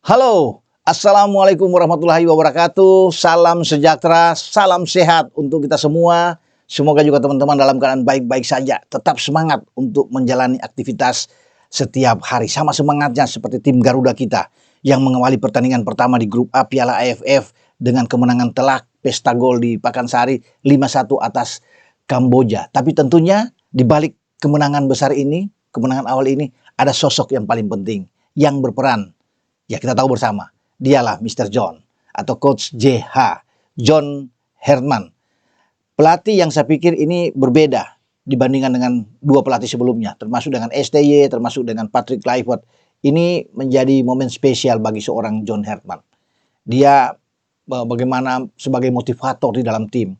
Halo, Assalamualaikum warahmatullahi wabarakatuh. Salam sejahtera, salam sehat untuk kita semua. Semoga juga teman-teman dalam keadaan baik-baik saja. Tetap semangat untuk menjalani aktivitas setiap hari. Sama semangatnya seperti tim Garuda kita yang mengawali pertandingan pertama di grup A Piala AFF dengan kemenangan telak pesta gol di Pakansari 5-1 atas Kamboja. Tapi tentunya di balik kemenangan besar ini, kemenangan awal ini, ada sosok yang paling penting yang berperan. Ya, kita tahu bersama, dialah Mr. John atau Coach JH, John Herman. Pelatih yang saya pikir ini berbeda dibandingkan dengan dua pelatih sebelumnya, termasuk dengan STY, termasuk dengan Patrick Kluivert. Ini menjadi momen spesial bagi seorang John Herman. Dia bagaimana sebagai motivator di dalam tim.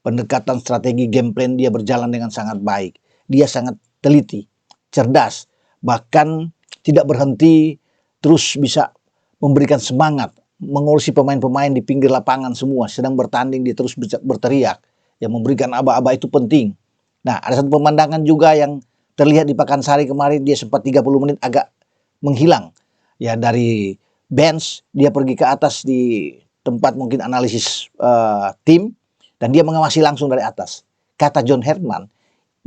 Pendekatan strategi game plan dia berjalan dengan sangat baik. Dia sangat teliti, cerdas, bahkan tidak berhenti, terus bisa memberikan semangat, mengurusi pemain-pemain di pinggir lapangan semua, sedang bertanding dia terus berteriak, yang memberikan aba-aba itu penting. Nah, ada satu pemandangan juga yang terlihat di Pakansari kemarin, dia sempat 30 menit agak menghilang. Ya, dari bench, dia pergi ke atas di tempat mungkin analisis tim, dan dia mengawasi langsung dari atas. Kata John Herman,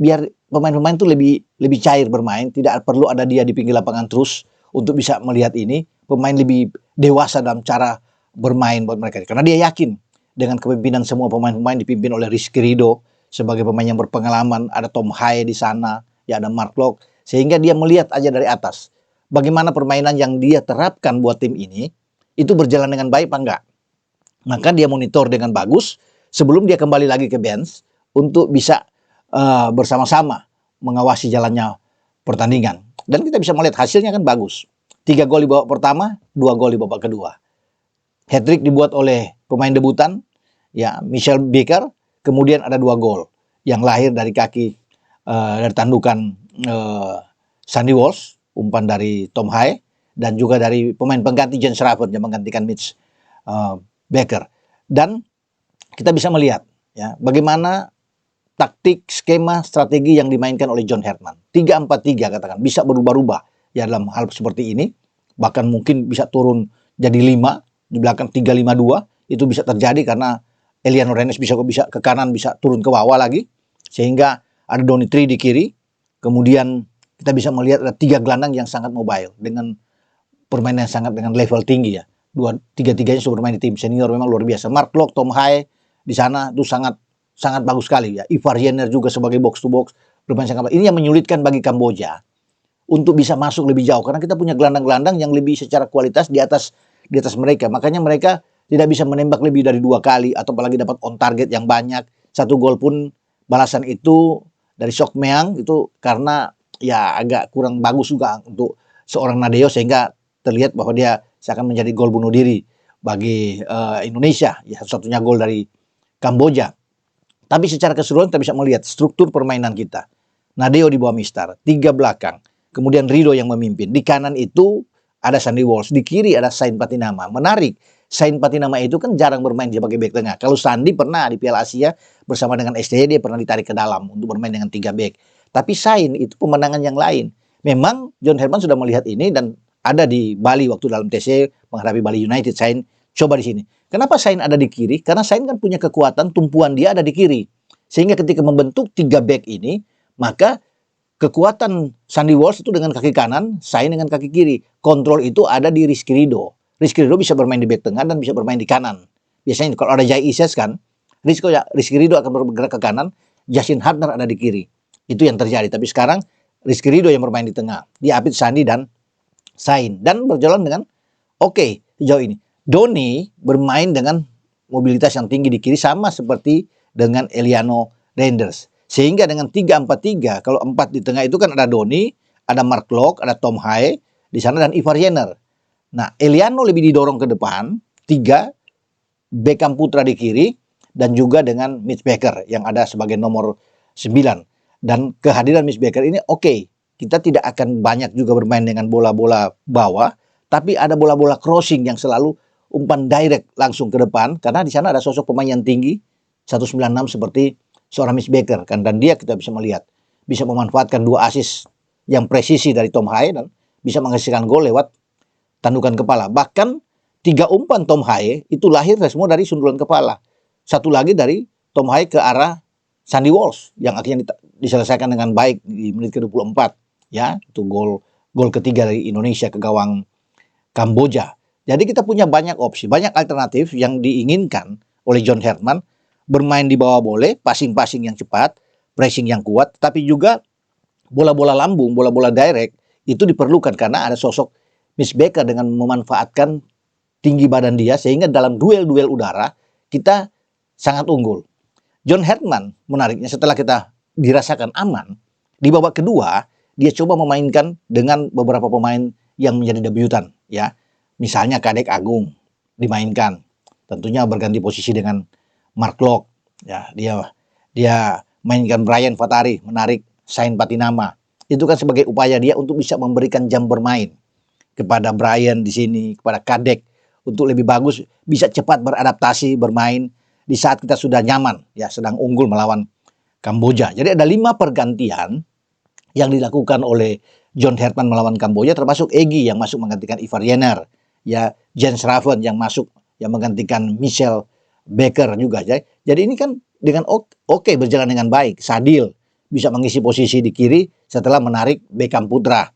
biar pemain-pemain itu lebih cair bermain, tidak perlu ada dia di pinggir lapangan terus untuk bisa melihat ini, pemain lebih dewasa dalam cara bermain buat mereka. Karena dia yakin dengan kepemimpinan semua pemain-pemain dipimpin oleh Rizky Ridho sebagai pemain yang berpengalaman, ada Tom Haye di sana, ya ada Mark Locke, sehingga dia melihat aja dari atas bagaimana permainan yang dia terapkan buat tim ini itu berjalan dengan baik apa enggak. Maka dia monitor dengan bagus sebelum dia kembali lagi ke bench untuk bisa bersama-sama mengawasi jalannya pertandingan. Dan kita bisa melihat hasilnya kan bagus. 3 gol di babak pertama, 2 gol di babak kedua. Hat-trick dibuat oleh pemain debutan, ya Michel Baker. Kemudian ada 2 gol yang lahir dari kaki dari tandukan Sandy Walsh, umpan dari Tom Haye, dan juga dari pemain pengganti Jens Raven yang menggantikan Mitch Baker. Dan kita bisa melihat ya bagaimana taktik, skema, strategi yang dimainkan oleh John Herman. 3-4-3 katakan, bisa berubah-ubah ya dalam hal seperti ini. Bahkan mungkin bisa turun jadi 5, di belakang 3-5-2. Itu bisa terjadi karena Eliano Rennes bisa ke kanan, bisa turun ke bawah lagi. Sehingga ada Donny Tree di kiri. Kemudian kita bisa melihat ada 3 gelandang yang sangat mobile. Dengan permainan yang sangat dengan level tinggi ya. Tiga-tiganya sudah bermain di tim senior, memang luar biasa. Mark Locke, Tom Haye di sana itu sangat bagus sekali ya. Ivar Jenner juga sebagai box to box bermain sangat baik. Ini yang menyulitkan bagi Kamboja untuk bisa masuk lebih jauh karena kita punya gelandang-gelandang yang lebih secara kualitas di atas mereka. Makanya mereka tidak bisa menembak lebih dari 2 kali atau apalagi dapat on target yang banyak. 1 gol pun balasan itu dari Sok Meang itu karena ya agak kurang bagus juga untuk seorang Nadeo sehingga terlihat bahwa dia akan menjadi gol bunuh diri bagi Indonesia. Ya satu-satunya gol dari Kamboja. Tapi secara keseluruhan kita bisa melihat struktur permainan kita. Nadeo di bawah Mistar, 3 belakang. Kemudian Ridho yang memimpin. Di kanan itu ada Sandy Walsh, di kiri ada Sain Patinama. Menarik, Sain Patinama itu kan jarang bermain sebagai bek tengah. Kalau Sandy pernah di Piala Asia bersama dengan STY, dia pernah ditarik ke dalam untuk bermain dengan 3 bek. Tapi Sain itu pemandangan yang lain. Memang John Herman sudah melihat ini dan ada di Bali waktu dalam TC menghadapi Bali United. Sain coba di sini. Kenapa Sain ada di kiri? Karena Sain kan punya kekuatan, tumpuan dia ada di kiri. Sehingga ketika membentuk 3 back ini, maka kekuatan Sandy Walsh itu dengan kaki kanan, Sain dengan kaki kiri. Kontrol itu ada di Rizky Ridho. Rizky Ridho bisa bermain di back tengah dan bisa bermain di kanan. Biasanya kalau ada Jai Ises kan, Rizky Ridho akan bergerak ke kanan, Justin Hartner ada di kiri. Itu yang terjadi. Tapi sekarang Rizky Ridho yang bermain di tengah. Diapit Sandy dan Sain. Dan berjalan dengan oke sejauh ini. Donny bermain dengan mobilitas yang tinggi di kiri sama seperti dengan Eliano Rennes. Sehingga dengan 3-4-3, kalau 4 di tengah itu kan ada Donny, ada Mark Locke, ada Tom Haye di sana dan Ivar Jenner. Nah, Eliano lebih didorong ke depan, 3, Beckham Putra di kiri, dan juga dengan Mitch Baker yang ada sebagai nomor 9. Dan kehadiran Mitch Baker ini oke, kita tidak akan banyak juga bermain dengan bola-bola bawah, tapi ada bola-bola crossing yang selalu umpan direct langsung ke depan karena di sana ada sosok pemain yang tinggi 196 seperti seorang Mitch Baker kan, dan dia kita bisa melihat bisa memanfaatkan 2 assist yang presisi dari Tom Haye dan bisa menghasilkan gol lewat tandukan kepala. Bahkan 3 umpan Tom Haye itu lahir semua dari sundulan kepala. Satu lagi dari Tom Haye ke arah Sandy Walsh yang akhirnya diselesaikan dengan baik di menit ke-24. Ya, itu gol ketiga dari Indonesia ke gawang Kamboja. Jadi kita punya banyak opsi, banyak alternatif yang diinginkan oleh John Herdman. Bermain di bawah boleh, passing-passing yang cepat, pressing yang kuat, tapi juga bola-bola lambung, bola-bola direct itu diperlukan karena ada sosok Mitch Baker dengan memanfaatkan tinggi badan dia sehingga dalam duel-duel udara kita sangat unggul. John Herdman menariknya setelah kita dirasakan aman, di babak kedua dia coba memainkan dengan beberapa pemain yang menjadi debutan, ya. Misalnya Kadek Agung dimainkan, tentunya berganti posisi dengan Mark Locke, ya. Dia mainkan Brian Fatari, menarik Sain Patinama. Itu kan sebagai upaya dia untuk bisa memberikan jam bermain kepada Brian di sini, kepada Kadek untuk lebih bagus, bisa cepat beradaptasi bermain di saat kita sudah nyaman, ya, sedang unggul melawan Kamboja. Jadi ada 5 pergantian yang dilakukan oleh John Herdman melawan Kamboja, termasuk Egy yang masuk menggantikan Ivar Jenner, ya, Jens Raven yang masuk yang menggantikan Michel Baker juga. Jadi ini kan dengan oke berjalan dengan baik. Sadil bisa mengisi posisi di kiri setelah menarik Beckham Putra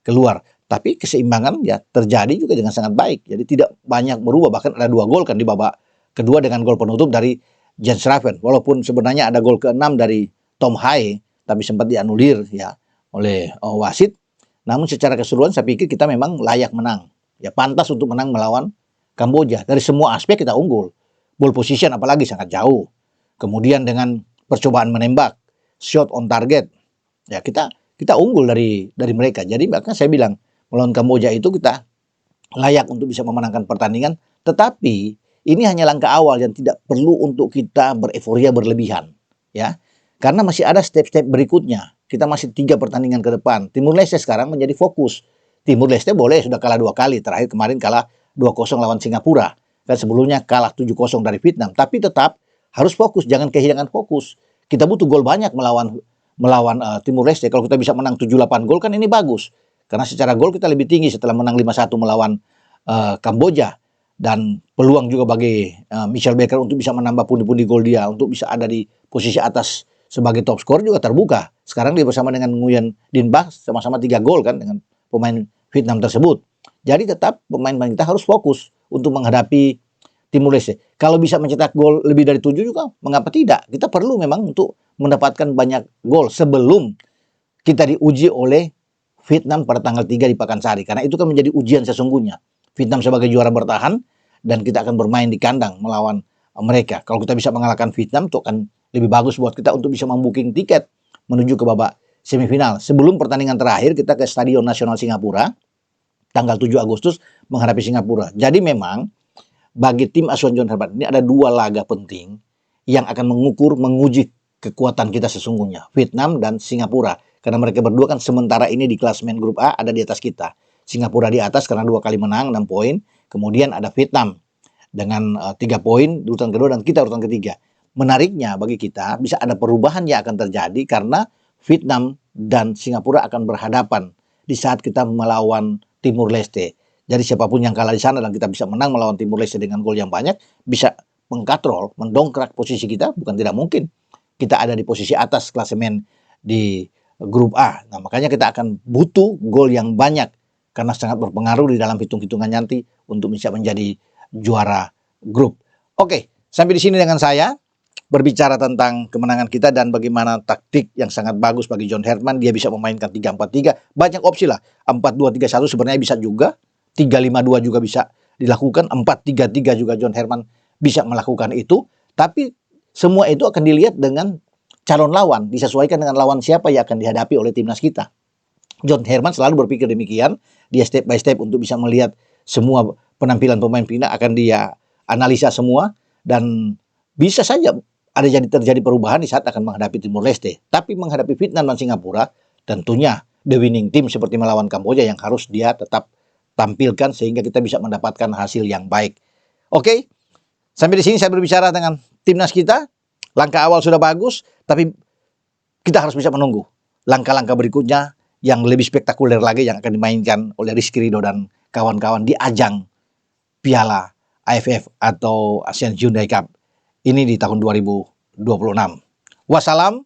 keluar. Tapi keseimbangan ya terjadi juga dengan sangat baik. Jadi tidak banyak berubah, bahkan ada 2 gol kan di babak kedua dengan gol penutup dari Jens Raven. Walaupun sebenarnya ada gol ke-6 dari Tom Haye, tapi sempat dianulir ya oleh wasit. Namun secara keseluruhan saya pikir kita memang layak menang. Ya, pantas untuk menang melawan Kamboja. Dari semua aspek kita unggul. Ball position apalagi sangat jauh. Kemudian dengan percobaan menembak, shot on target, ya kita unggul dari mereka. Jadi bahkan saya bilang melawan Kamboja itu kita layak untuk bisa memenangkan pertandingan. Tetapi ini hanya langkah awal yang tidak perlu untuk kita bereforia berlebihan, ya. Karena masih ada step-step berikutnya. Kita masih 3 pertandingan ke depan. Timur Leste sekarang menjadi fokus. Timur Leste boleh sudah kalah 2 kali. Terakhir kemarin kalah 2-0 lawan Singapura. Dan sebelumnya kalah 7-0 dari Vietnam. Tapi tetap harus fokus. Jangan kehilangan fokus. Kita butuh gol banyak melawan Timur Leste. Kalau kita bisa menang 7-8 gol kan ini bagus. Karena secara gol kita lebih tinggi setelah menang 5-1 melawan Kamboja. Dan peluang juga bagi Michel Baker untuk bisa menambah pundi-pundi gol dia. Untuk bisa ada di posisi atas sebagai top skor juga terbuka. Sekarang dia bersama dengan Nguyen Din Bach sama-sama 3 gol kan dengan pemain Vietnam tersebut. Jadi tetap pemain-pemain kita harus fokus untuk menghadapi Timur Leste. Kalau bisa mencetak gol lebih dari 7 juga, mengapa tidak? Kita perlu memang untuk mendapatkan banyak gol sebelum kita diuji oleh Vietnam pada tanggal 3 di Pakansari. Karena itu kan menjadi ujian sesungguhnya. Vietnam sebagai juara bertahan dan kita akan bermain di kandang melawan mereka. Kalau kita bisa mengalahkan Vietnam, itu akan lebih bagus buat kita untuk bisa membooking tiket menuju ke babak semifinal. Sebelum pertandingan terakhir kita ke Stadion Nasional Singapura tanggal 7 Agustus menghadapi Singapura. Jadi memang bagi tim asuhan John Herdman ini ada 2 laga penting yang akan menguji kekuatan kita sesungguhnya. Vietnam dan Singapura. Karena mereka berdua kan sementara ini di klasemen grup A ada di atas kita. Singapura di atas karena 2 kali menang 6 poin. Kemudian ada Vietnam dengan 3 poin di urutan kedua dan kita urutan ketiga. Menariknya bagi kita bisa ada perubahan yang akan terjadi karena Vietnam dan Singapura akan berhadapan di saat kita melawan Timur Leste. Jadi siapapun yang kalah di sana dan kita bisa menang melawan Timur Leste dengan gol yang banyak, bisa mengkatrol, mendongkrak posisi kita, bukan tidak mungkin. Kita ada di posisi atas klasemen di grup A. Nah, makanya kita akan butuh gol yang banyak karena sangat berpengaruh di dalam hitung-hitungan nanti untuk bisa menjadi juara grup. Oke, sampai di sini dengan saya berbicara tentang kemenangan kita dan bagaimana taktik yang sangat bagus bagi John Herdman. Dia bisa memainkan 3-4-3, banyak opsi lah. 4-2-3-1 sebenarnya bisa juga, 3-5-2 juga bisa dilakukan, 4-3-3 juga John Herdman bisa melakukan itu. Tapi semua itu akan dilihat dengan calon lawan, disesuaikan dengan lawan siapa yang akan dihadapi oleh timnas kita. John Herdman selalu berpikir demikian, dia step by step untuk bisa melihat semua penampilan pemain Pina akan dia analisa semua dan bisa saja ada terjadi perubahan di saat akan menghadapi Timur Leste. Tapi menghadapi Vietnam dan Singapura, tentunya the winning team seperti melawan Kamboja yang harus dia tetap tampilkan sehingga kita bisa mendapatkan hasil yang baik. Oke, sampai di sini saya berbicara dengan timnas kita. Langkah awal sudah bagus, tapi kita harus bisa menunggu langkah-langkah berikutnya yang lebih spektakuler lagi yang akan dimainkan oleh Rizky Ridho dan kawan-kawan di ajang Piala AFF atau ASEAN Hyundai Cup ini di tahun 2026. Wassalam,